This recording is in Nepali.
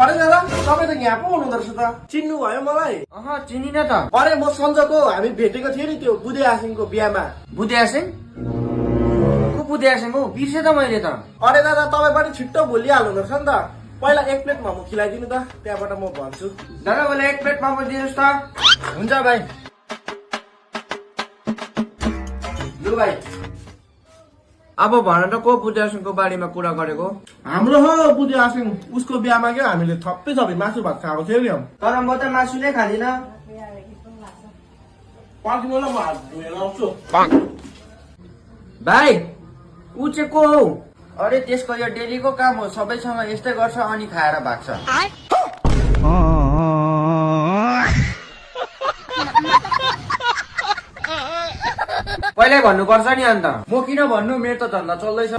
अरे दादा तपाईँ त यहाँ पो हुनुहुँदो रहेछ त चिन्नु भयो मलाई चिनिन त अरे म सन्जको हामी भेटेको थियौँ नि त्यो बुधे आसिङको बिहामा बुद्धि आसिङ को बुद्धि आसिङ हो बिर्से त मैले त अरे दादा तपाईँ पनि छिट्टो भुलिहाल्नु रहेछ नि त पहिला एक प्लेट मोमो खिलाइदिनु त त्यहाँबाट म भन्छु दादा मलाई एक प्लेट मोमो दिनुहोस् त हुन्छ भाइ लु भाइ अब भन त को बुद्धि आसिङको बारेमा कुरा गरेको हाम्रो हो बुधे आसिङ उसको बिहामा क्या हामीले थप्पै थपी मासु भात खाएको थियौँ नि तर म त मासु नै खाँदिन पर्खिनु ल म हात धोएर आउँछु भाइ ऊ चाहिँ को हौ अरे त्यसको यो डेलीको काम हो सबैसँग यस्तै गर्छ अनि खाएर भाग्छ पहिल्यै भन्नुपर्छ नि अन्त म किन भन्नु मेरो त धन्दा चल्दैछ